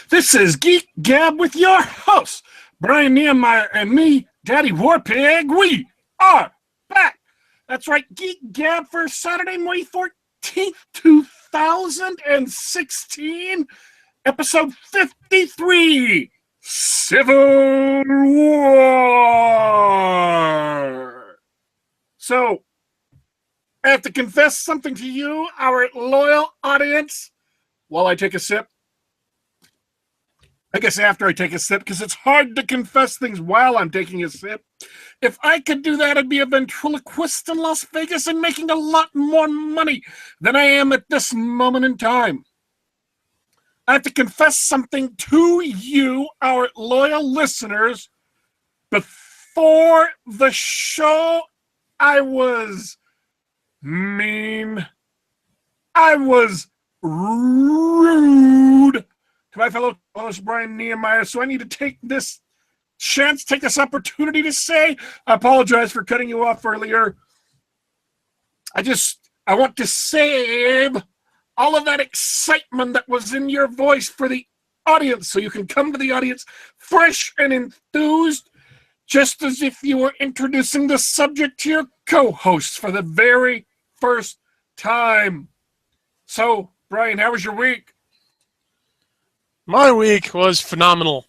This is Geek Gab with your host, Brian Nehemiah, and me, Daddy Warpig. We are back. That's right, Geek Gab for Saturday, May 14th, 2016, episode 53, Civil War. So, I have to confess something to you, our loyal audience, while I take a sip. I guess after I take a sip, because it's hard to confess things while I'm taking a sip. If I could do that, I'd be a ventriloquist in Las Vegas and making a lot more money than I am at this moment in time. I have to confess something to you, our loyal listeners. Before the show, I was mean. I was rude to my fellow host, Brian Nehemiah. So I need to take this chance, take this opportunity to say, I apologize for cutting you off earlier. I want to save all of that excitement that was in your voice for the audience, so you can come to the audience fresh and enthused, just as if you were introducing the subject to your co-hosts for the very first time. So, Brian, how was your week? My week was phenomenal,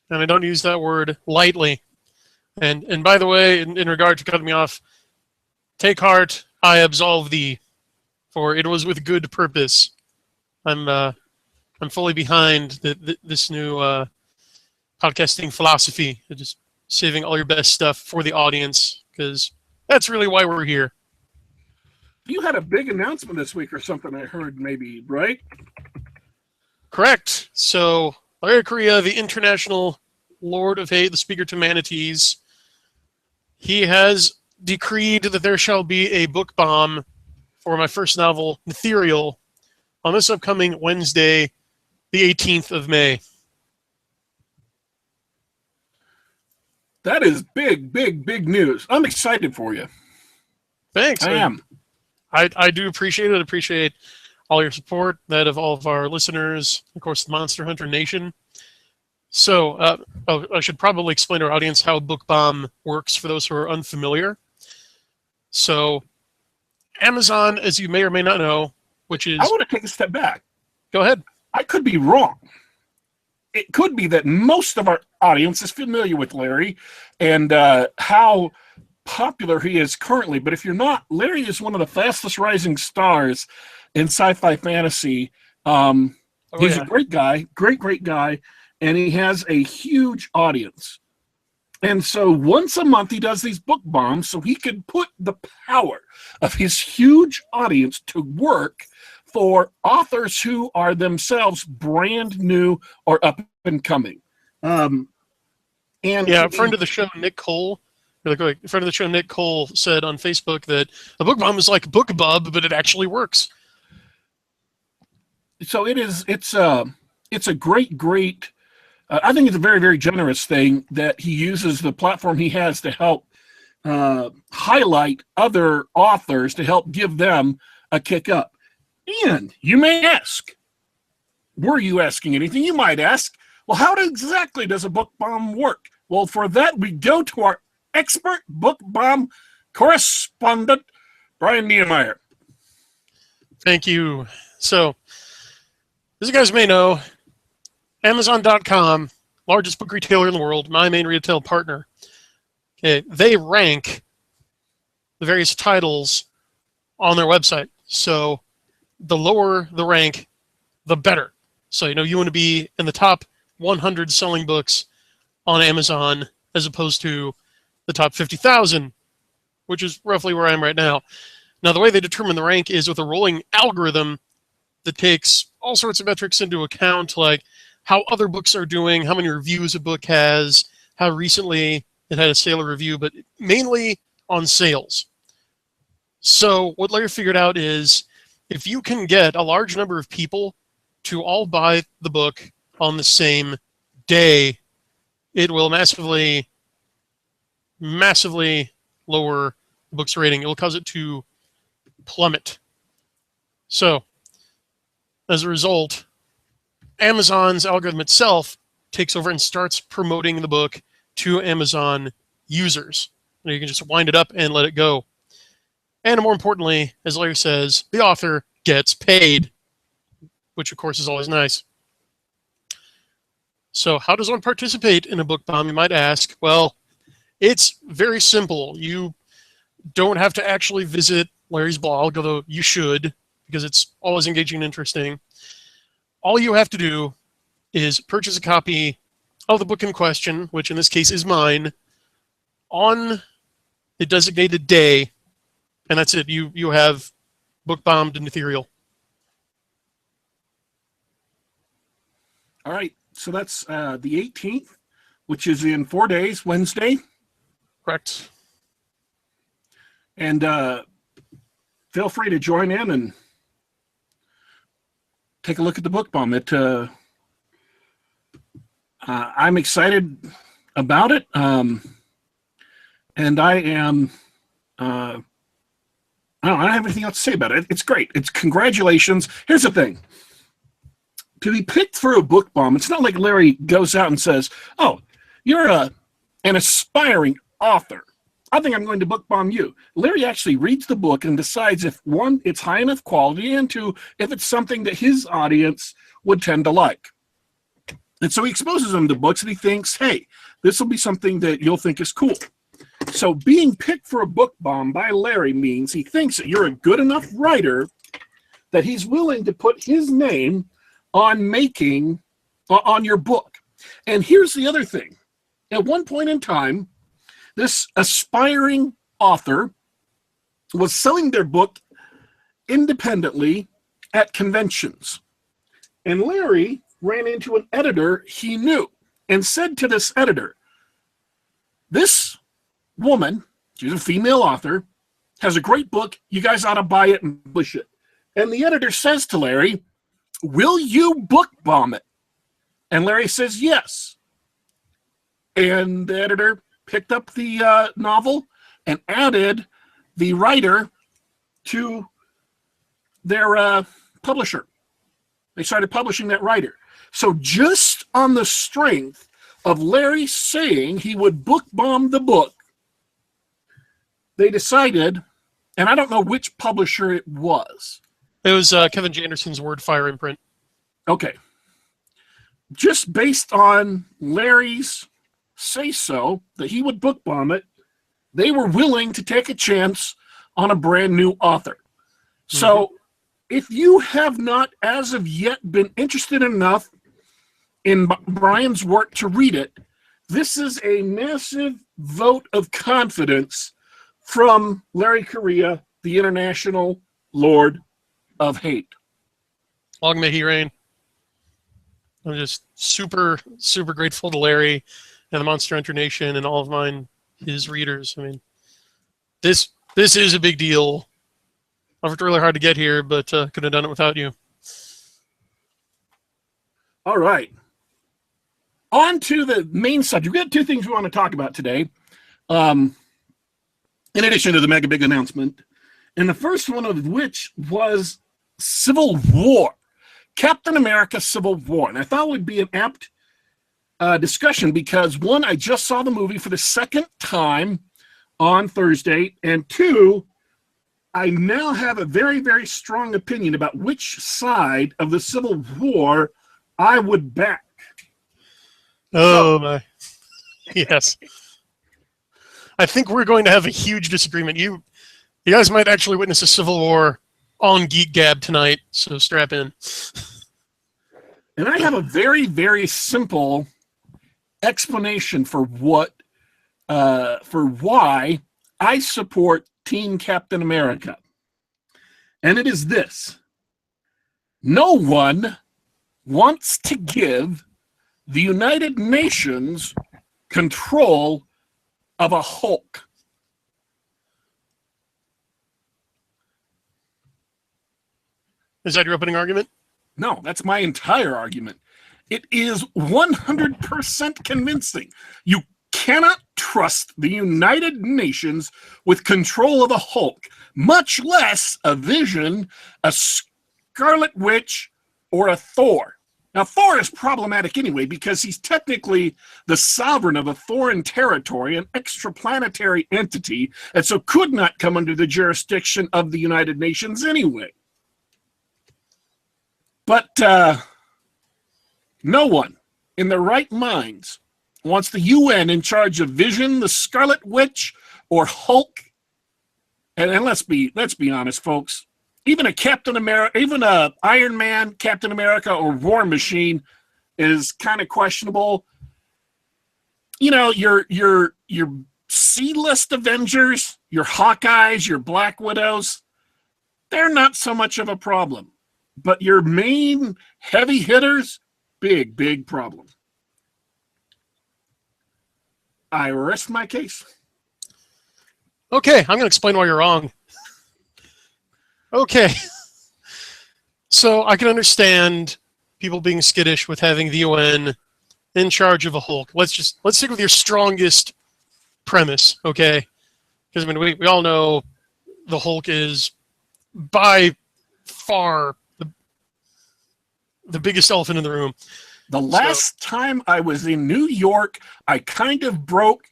and I don't use that word lightly. And by the way, in regard to cutting me off, take heart, I absolve thee, for it was with good purpose. I'm fully behind this new podcasting philosophy, just saving all your best stuff for the audience, because that's really why we're here. You had a big announcement this week or something, I heard, maybe, right? Correct. So, Larry Correa, the international Lord of Hate, the speaker to manatees, he has decreed that there shall be a book bomb for my first novel, Ethereal, on this upcoming Wednesday, the 18th of May. That is big, big, big news. I'm excited for you. Thanks. I am. I do appreciate it. I appreciate all your support, that of all of our listeners, of course, the Monster Hunter Nation. So, I should probably explain to our audience how Book Bomb works for those who are unfamiliar. So, Amazon, as you may or may not know, which is... I want to take a step back. Go ahead. I could be wrong. It could be that most of our audience is familiar with Larry and how popular he is currently. But if you're not, Larry is one of the fastest rising stars in sci-fi fantasy. He's a great guy, great guy, and he has a huge audience. And so once a month he does these book bombs so he can put the power of his huge audience to work for authors who are themselves brand new or up and coming. Friend of the show, Nick Cole, friend of the show, Nick Cole, said on Facebook that a book bomb is like book bub, but it actually works. So it's a great, I think it's a very, very generous thing that he uses the platform he has to help highlight other authors, to help give them a kick up. And you may ask, were you asking anything? You might ask, well, how exactly does a book bomb work? Well, for that, we go to our expert book bomb correspondent, Brian Nehemiah. Thank you. So, as you guys may know, Amazon.com, largest book retailer in the world, my main retail partner, okay, they rank the various titles on their website. So the lower the rank, the better. So, you want to be in the top 100 selling books on Amazon as opposed to the top 50,000, which is roughly where I am right now. Now, the way they determine the rank is with a rolling algorithm that takes all sorts of metrics into account, like how other books are doing, how many reviews a book has, how recently it had a sale or review, but mainly on sales. So what Larry figured out is if you can get a large number of people to all buy the book on the same day, it will massively lower the book's rating. It will cause it to plummet. So, as a result, Amazon's algorithm itself takes over and starts promoting the book to Amazon users. You can just wind it up and let it go. And more importantly, as Larry says, the author gets paid, which of course is always nice. So how does one participate in a book bomb, you might ask? Well, it's very simple. You don't have to actually visit Larry's blog, although you should, because it's always engaging and interesting. All you have to do is purchase a copy of the book in question, which in this case is mine, on the designated day, and that's it. You have book bombed and ethereal. All right, so that's the 18th, which is in 4 days, Wednesday. Correct. And feel free to join in and take a look at the book bomb. I'm excited about it, and I am. I don't have anything else to say about it. It's great. It's congratulations. Here's the thing. To be picked for a book bomb, it's not like Larry goes out and says, "Oh, you're an aspiring author. I think I'm going to book bomb you." Larry actually reads the book and decides if, one, it's high enough quality, and two, if it's something that his audience would tend to like. And so he exposes them to books and he thinks, hey, this will be something that you'll think is cool. So being picked for a book bomb by Larry means he thinks that you're a good enough writer that he's willing to put his name on your book. And here's the other thing. At one point in time, this aspiring author was selling their book independently at conventions. And Larry ran into an editor he knew and said to this editor, "This woman, she's a female author, has a great book. You guys ought to buy it and publish it." And the editor says to Larry, "Will you book bomb it?" And Larry says, "Yes." And the editor picked up the novel and added the writer to their publisher. They started publishing that writer. So just on the strength of Larry saying he would book bomb the book, they decided, and I don't know which publisher it was. It was Kevin J. Anderson's Wordfire imprint. Okay. Just based on Larry's say-so that he would book bomb it, they were willing to take a chance on a brand new author. So if you have not as of yet been interested enough in Brian's work to read it, this is a massive vote of confidence from Larry Correia, the International Lord of Hate. Long may he reign. I'm just super, super grateful to Larry and the Monster Hunter Nation and all of his readers. I mean, this is a big deal. I worked really hard to get here, but couldn't have done it without you. All right. On to the main subject. We've got two things we want to talk about today, in addition to the mega big announcement. And the first one of which was Civil War. Captain America Civil War. And I thought it would be an apt discussion because, one, I just saw the movie for the second time on Thursday, and two, I now have a very, very strong opinion about which side of the Civil War I would back. Oh, my. Yes. I think we're going to have a huge disagreement. You guys might actually witness a civil war on Geek Gab tonight, so strap in. And I have a very, very simple explanation for why I support Team Captain America. And it is this. No one wants to give the United Nations control of a Hulk. Is that your opening argument? No, that's my entire argument. It is 100% convincing. You cannot trust the United Nations with control of a Hulk, much less a Vision, a Scarlet Witch, or a Thor. Now, Thor is problematic anyway because he's technically the sovereign of a foreign territory, an extraplanetary entity, and so could not come under the jurisdiction of the United Nations anyway. But no one in their right minds wants the UN in charge of Vision, the Scarlet Witch, or Hulk. And let's be honest, folks. Even a Captain America, even a Iron Man, Captain America, or War Machine is kind of questionable. You know, your C-list Avengers, your Hawkeyes, your Black Widows, they're not so much of a problem. But your main heavy hitters, big problem. I rest my case. Okay, I'm going to explain why you're wrong. Okay. So I can understand people being skittish with having the UN in charge of a Hulk. Let's stick with your strongest premise, okay? Because I mean we all know the Hulk is by far the biggest elephant in the room. The last time I was in New York, I kind of broke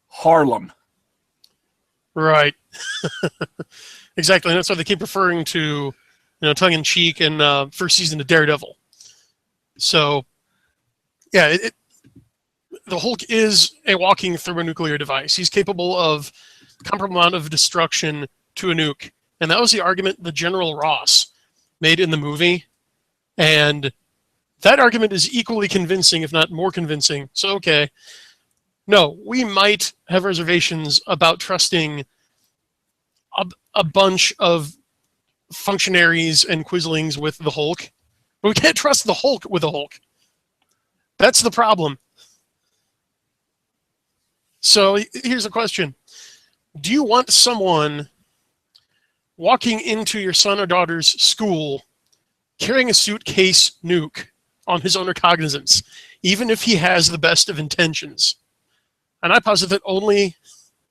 Harlem. Right. Exactly. And that's why they keep referring to, tongue in cheek and first season of Daredevil. So, yeah, the Hulk is a walking thermonuclear device. He's capable of comparable amount of destruction to a nuke. And that was the argument that General Ross made in the movie. And that argument is equally convincing, if not more convincing. So, okay. No, we might have reservations about trusting a bunch of functionaries and quislings with the Hulk, but we can't trust the Hulk with the Hulk. That's the problem. So here's a question. Do you want someone walking into your son or daughter's school carrying a suitcase nuke on his own recognizance, even if he has the best of intentions? And I posit that only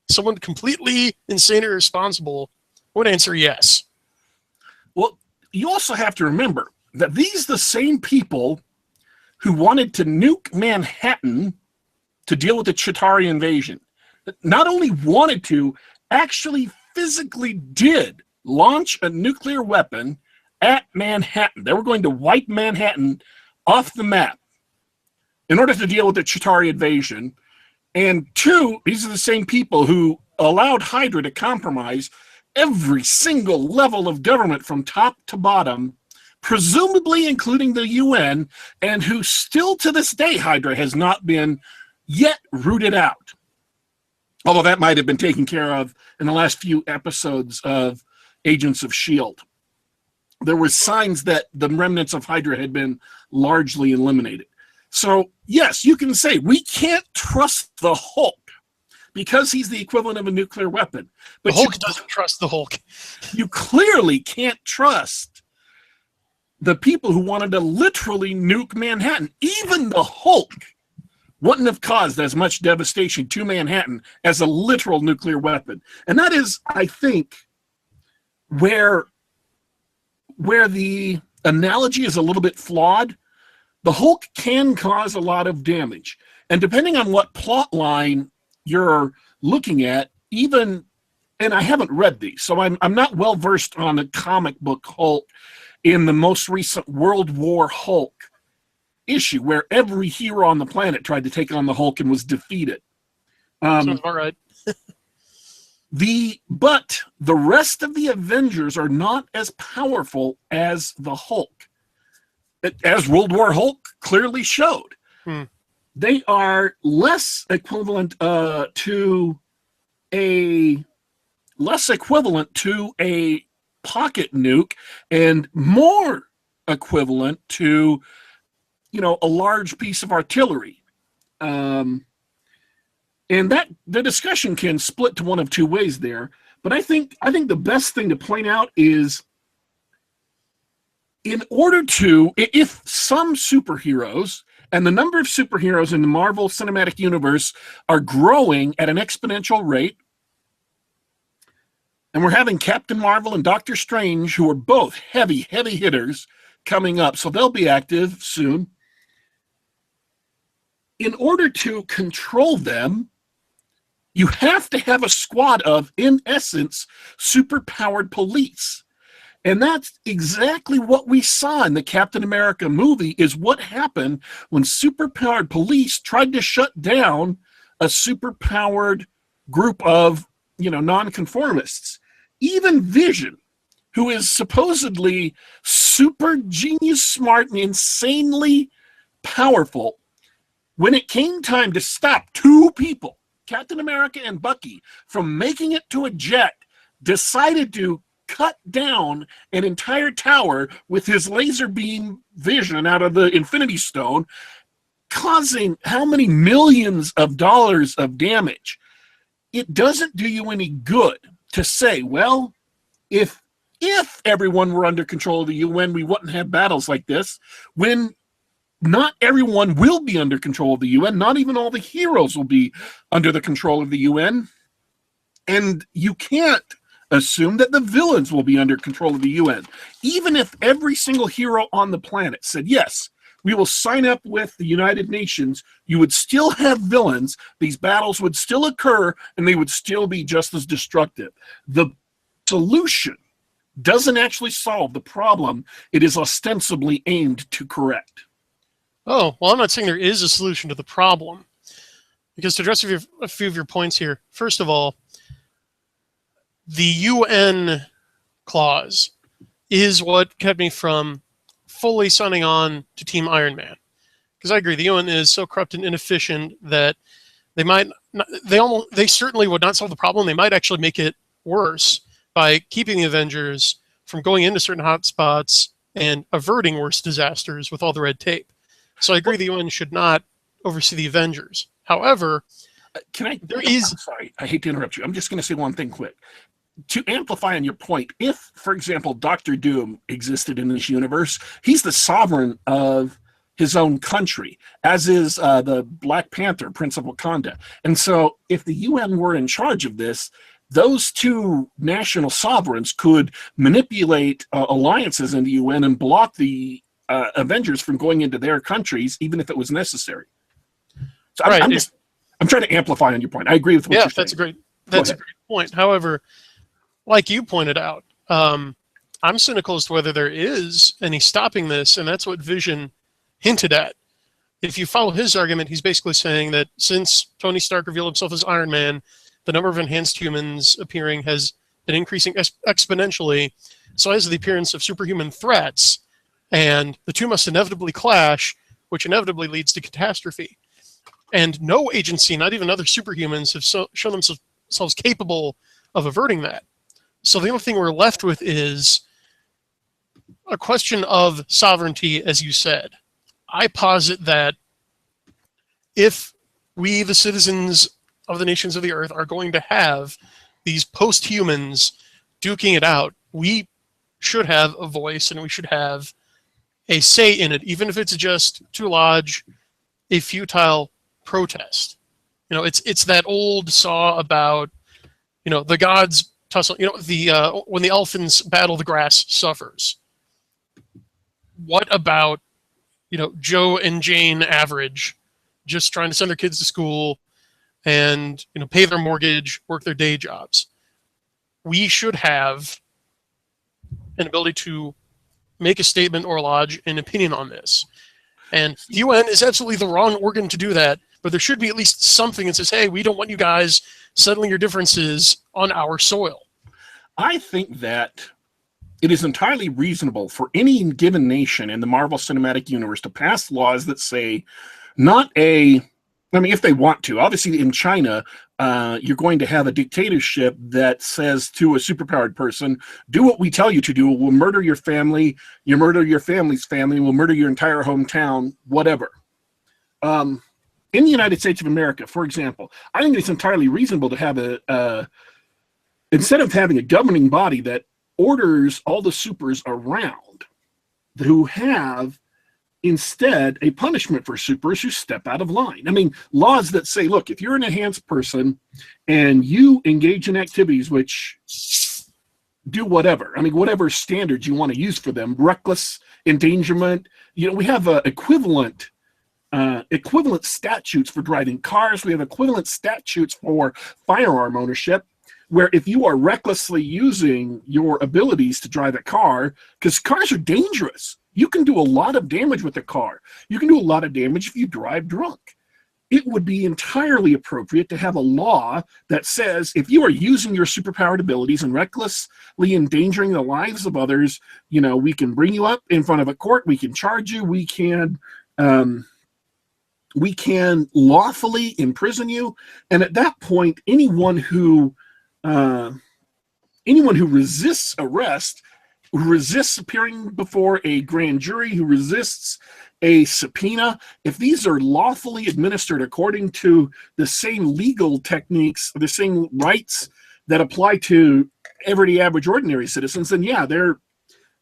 someone completely insane or irresponsible would answer yes. Well, you also have to remember that these are the same people who wanted to nuke Manhattan to deal with the Chitauri invasion. Not only wanted to, actually physically did launch a nuclear weapon at Manhattan. They were going to wipe Manhattan off the map in order to deal with the Chitauri invasion. And two, these are the same people who allowed Hydra to compromise every single level of government from top to bottom, presumably including the UN, and who still to this day, Hydra has not been yet rooted out. Although that might have been taken care of in the last few episodes of Agents of S.H.I.E.L.D. There were signs that the remnants of Hydra had been largely eliminated. So, yes, you can say we can't trust the Hulk because he's the equivalent of a nuclear weapon. But the Hulk doesn't trust the Hulk. You clearly can't trust the people who wanted to literally nuke Manhattan. Even the Hulk wouldn't have caused as much devastation to Manhattan as a literal nuclear weapon. And that is, I think, where the analogy is a little bit flawed. The Hulk can cause a lot of damage. And depending on what plot line you're looking at, even, and I haven't read these, so I'm not well versed on the comic book Hulk in the most recent World War Hulk issue, where every hero on the planet tried to take on the Hulk and was defeated. Sounds all right. But the rest of the Avengers are not as powerful as the Hulk. As World War Hulk clearly showed. They are less equivalent to a pocket nuke and more equivalent to, a large piece of artillery. And that the discussion can split to one of two ways there. But I think the best thing to point out is, in order to, if some superheroes, and the number of superheroes in the Marvel Cinematic Universe are growing at an exponential rate, and we're having Captain Marvel and Doctor Strange, who are both heavy hitters, coming up, so they'll be active soon. In order to control them, you have to have a squad of, in essence, superpowered police. And that's exactly what we saw in the Captain America movie, is what happened when superpowered police tried to shut down a superpowered group of, nonconformists. Even Vision, who is supposedly super genius smart and insanely powerful, when it came time to stop two people, Captain America and Bucky, from making it to a jet, decided to cut down an entire tower with his laser beam vision out of the Infinity Stone, causing how many millions of dollars of damage. It doesn't do you any good to say, well, if everyone were under control of the UN, we wouldn't have battles like this, when not everyone will be under control of the UN. Not even all the heroes will be under the control of the UN. And you can't assume that the villains will be under control of the UN. Even if every single hero on the planet said, yes, we will sign up with the United Nations, you would still have villains, these battles would still occur, and they would still be just as destructive. The solution doesn't actually solve the problem it is ostensibly aimed to correct. Oh, well, I'm not saying there is a solution to the problem. Because to address a few of your points here, first of all, the UN clause is what kept me from fully signing on to Team Iron Man. Because I agree, the UN is so corrupt and inefficient that they certainly would not solve the problem. They might actually make it worse by keeping the Avengers from going into certain hotspots and averting worse disasters with all the red tape. So I agree the UN should not oversee the Avengers. However, I'm sorry, I hate to interrupt you. I'm just going to say one thing quick. To amplify on your point, if, for example, Dr. Doom existed in this universe, he's the sovereign of his own country, as is the Black Panther, Prince of Wakanda. And so if the UN were in charge of this, those two national sovereigns could manipulate alliances in the UN and block the Avengers from going into their countries, even if it was necessary. So right. I'm trying to amplify on your point. I agree with what you're saying. That's a great point. However, like you pointed out, I'm cynical as to whether there is any stopping this, and that's what Vision hinted at. If you follow his argument, he's basically saying that since Tony Stark revealed himself as Iron Man, the number of enhanced humans appearing has been increasing exponentially, so has the appearance of superhuman threats, and the two must inevitably clash, which inevitably leads to catastrophe. And no agency, not even other superhumans, have shown themselves capable of averting that. So the only thing we're left with is a question of sovereignty, as you said. I posit that if we, the citizens of the nations of the earth, are going to have these post-humans duking it out, we should have a voice and we should have a say in it, even if it's just to lodge a futile protest. It's that old saw about, the gods tussle, when the elephants battle, the grass suffers. What about, Joe and Jane average, just trying to send their kids to school and, pay their mortgage, work their day jobs? We should have an ability to make a statement or lodge an opinion on this. And the UN is absolutely the wrong organ to do that, but there should be at least something that says, hey, we don't want you guys settling your differences on our soil. I think that it is entirely reasonable for any given nation in the Marvel Cinematic Universe to pass laws that say if they want to. Obviously, in China, you're going to have a dictatorship that says to a superpowered person, do what we tell you to do. We'll murder your family. You murder your family's family. We'll murder your entire hometown, whatever. In the United States of America, for example, I think it's entirely reasonable to have instead of having a governing body that orders all the supers around, who have instead a punishment for supers who step out of line. I mean, laws that say, look, if you're an enhanced person and you engage in activities which do whatever. I mean, whatever standards you want to use for them. Reckless endangerment. We have equivalent statutes for driving cars. We have equivalent statutes for firearm ownership, where if you are recklessly using your abilities to drive a car, because cars are dangerous, you can do a lot of damage with a car. You can do a lot of damage if you drive drunk. It would be entirely appropriate to have a law that says if you are using your superpowered abilities and recklessly endangering the lives of others, we can bring you up in front of a court, we can charge you, we can lawfully imprison you, and at that point, anyone who resists arrest, who resists appearing before a grand jury, who resists a subpoena, if these are lawfully administered according to the same legal techniques, the same rights that apply to everyday average ordinary citizens, then yeah, they're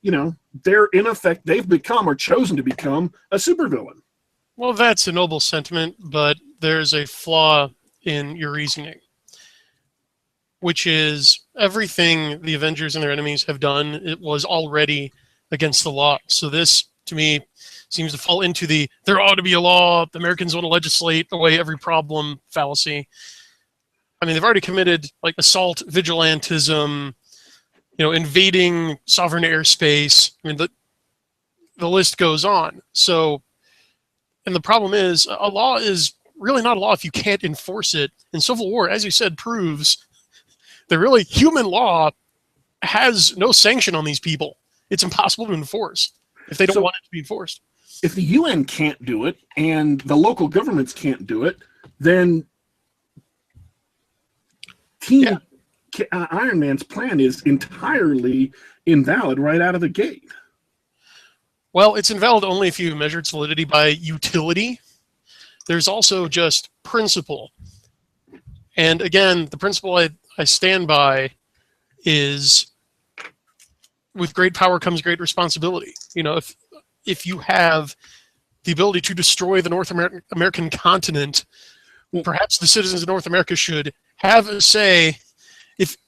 in effect, they've become or chosen to become a supervillain. Well, that's a noble sentiment, but there's a flaw in your reasoning, which is everything the Avengers and their enemies have done, it was already against the law. So this, to me, seems to fall into the there ought to be a law, the Americans want to legislate away every problem fallacy. I mean, they've already committed like assault, vigilantism, invading sovereign airspace. I mean, the list goes on. So, and the problem is a law is really not a law if you can't enforce it. And Civil War, as you said, proves that really human law has no sanction on these people. It's impossible to enforce if they don't want it to be enforced. If the UN can't do it and the local governments can't do it, then Iron Man's plan is entirely invalid right out of the gate. Well, it's invalid only if you measure its validity by utility. There's also just principle. And again, the principle I stand by is with great power comes great responsibility. If you have the ability to destroy the North American continent, perhaps the citizens of North America should have a say,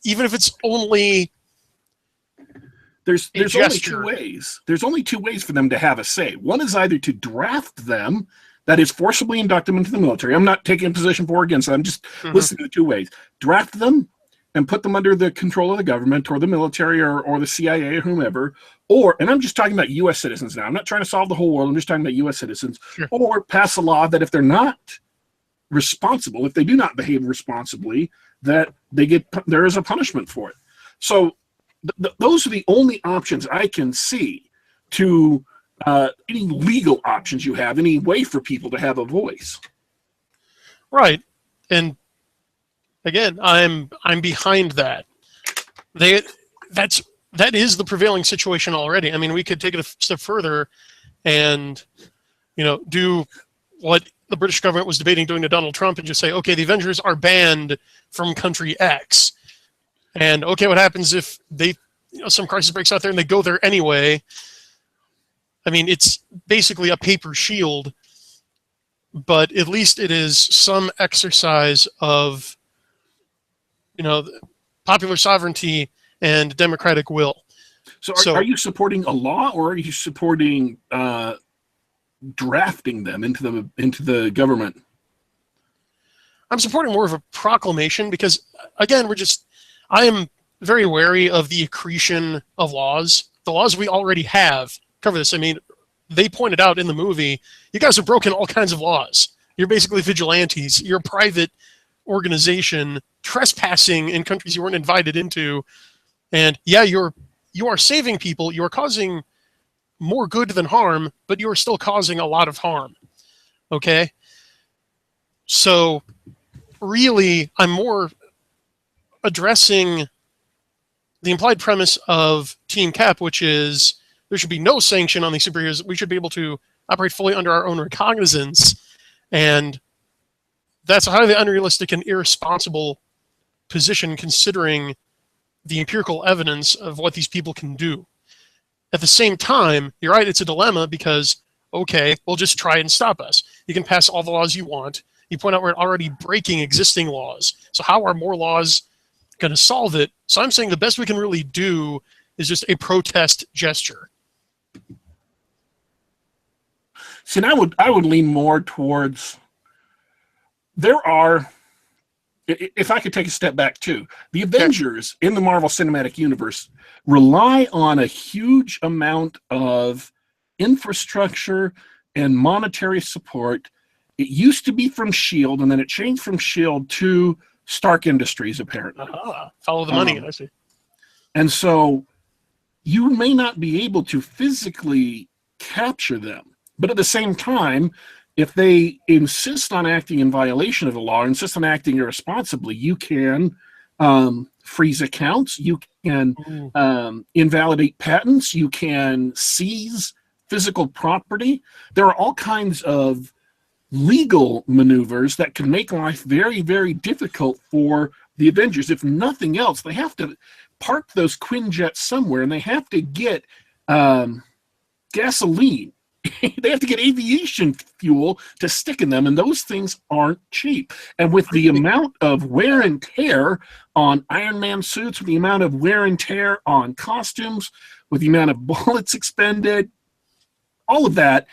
even if it's only there's only two ways. There's only two ways for them to have a say. One is either to draft them, that is forcibly induct them into the military. I'm not taking a position for or against it. I'm just listening to the two ways. Draft them and put them under the control of the government or the military or the CIA or whomever, and I'm just talking about U.S. citizens now. I'm not trying to solve the whole world. I'm just talking about U.S. citizens. Sure. Or pass a law that if they're not responsible, if they do not behave responsibly, that there is a punishment for it. So those are the only options I can see to any legal options you have, any way for people to have a voice. Right. And again, I'm behind that. That is the prevailing situation already. I mean, we could take it a step further and, do what the British government was debating doing to Donald Trump and just say, okay, the Avengers are banned from country X. And okay, what happens if some crisis breaks out there and they go there anyway? I mean, it's basically a paper shield, but at least it is some exercise of, popular sovereignty and democratic will. So are you supporting a law, or are you supporting drafting them into the government? I'm supporting more of a proclamation because, again, I am very wary of the accretion of laws. The laws we already have cover this. I mean, they pointed out in the movie, you guys have broken all kinds of laws. You're basically vigilantes. You're a private organization trespassing in countries you weren't invited into. And yeah, you are saving people. You are causing more good than harm, but you are still causing a lot of harm. Okay? So really, I'm more addressing the implied premise of Team Cap, which is there should be no sanction on these superheroes. We should be able to operate fully under our own recognizance. And that's a highly unrealistic and irresponsible position considering the empirical evidence of what these people can do. At the same time, you're right, it's a dilemma because, okay, well, just try and stop us. You can pass all the laws you want. You point out we're already breaking existing laws. So how are more laws going to solve it. So I'm saying the best we can really do is just a protest gesture. See, and I would lean more towards, there are, if I could take a step back too, the Avengers in the Marvel Cinematic Universe rely on a huge amount of infrastructure and monetary support. It used to be from S.H.I.E.L.D., and then it changed from S.H.I.E.L.D. to Stark Industries, apparently. Follow the money, I see. And so you may not be able to physically capture them. But at the same time, if they insist on acting in violation of the law, insist on acting irresponsibly, you can freeze accounts, you can invalidate patents, you can seize physical property. There are all kinds of legal maneuvers that can make life very, very difficult for the Avengers. If nothing else, they have to park those Quinjets somewhere, and they have to get gasoline. They have to get aviation fuel to stick in them, and those things aren't cheap. And with the amount of wear and tear on Iron Man suits, with the amount of wear and tear on costumes, with the amount of bullets expended, all of that,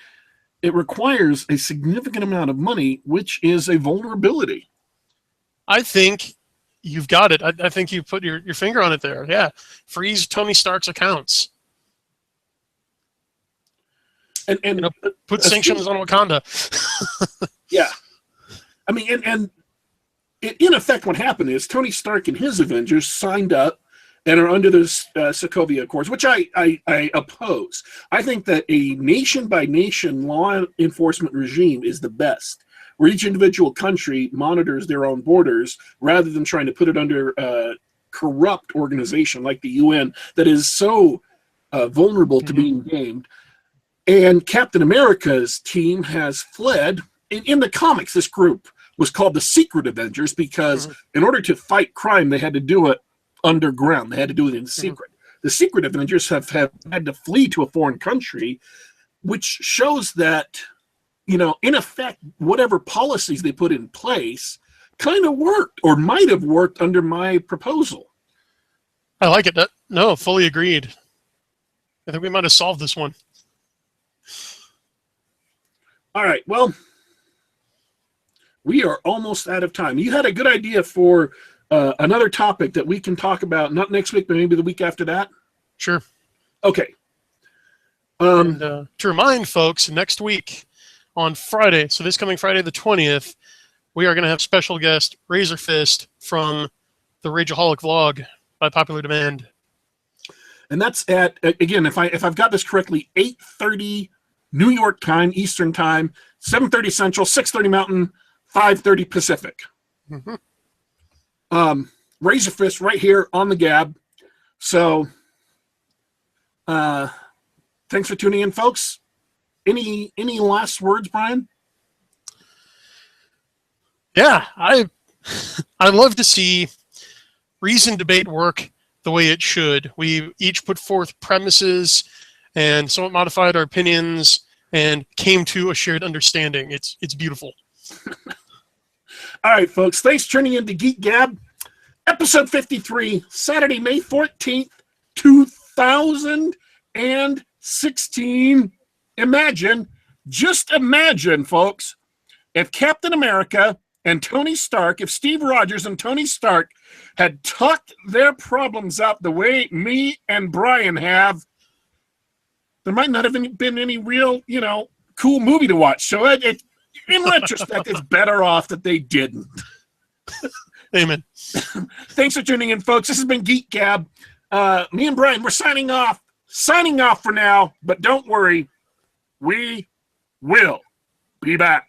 it requires a significant amount of money, which is a vulnerability. I think you've got it. I think you put your finger on it there. Yeah. Freeze Tony Stark's accounts. And put sanctions on Wakanda. Yeah. I mean, and in effect, what happened is Tony Stark and his Avengers signed up and are under the Sokovia Accords, which I oppose. I think that a nation-by-nation law enforcement regime is the best, where each individual country monitors their own borders rather than trying to put it under a corrupt organization like the UN that is so vulnerable to being gamed. And Captain America's team has fled. In the comics, this group was called the Secret Avengers because in order to fight crime, they had to do it underground. They had to do it in secret. The Secret Avengers have had to flee to a foreign country, which shows that, you know, in effect, whatever policies they put in place kind of worked or might have worked under my proposal. I like it. No, fully agreed. I think we might have solved this one. All right, well, we are almost out of time. You had a good idea for another topic that we can talk about, not next week, but maybe the week after that? Sure. Okay. And to remind folks, next week on Friday, so this coming Friday the 20th, we are going to have special guest Razor Fist from the Rageaholic vlog by popular demand. And that's at, again, if I've got this correctly, 8:30 New York time, Eastern time, 7:30 Central, 6:30 Mountain, 5:30 Pacific. Razor Fist right here on the Gab. So thanks for tuning in, folks. Any last words, Brian? Yeah, I'd love to see reasoned debate work the way it should. We each put forth premises and somewhat modified our opinions and came to a shared understanding. It's beautiful. All right, folks. Thanks for tuning in to Geek Gab, episode 53, Saturday, May 14th, 2016. Just imagine, folks, if Captain America and Tony Stark, if Steve Rogers and Tony Stark had talked their problems out the way me and Brian have, there might not have been any real, cool movie to watch. So in retrospect, it's better off that they didn't. Amen. Thanks for tuning in, folks. This has been Geek Gab. Me and Brian, we're signing off. Signing off for now, but don't worry. We will be back.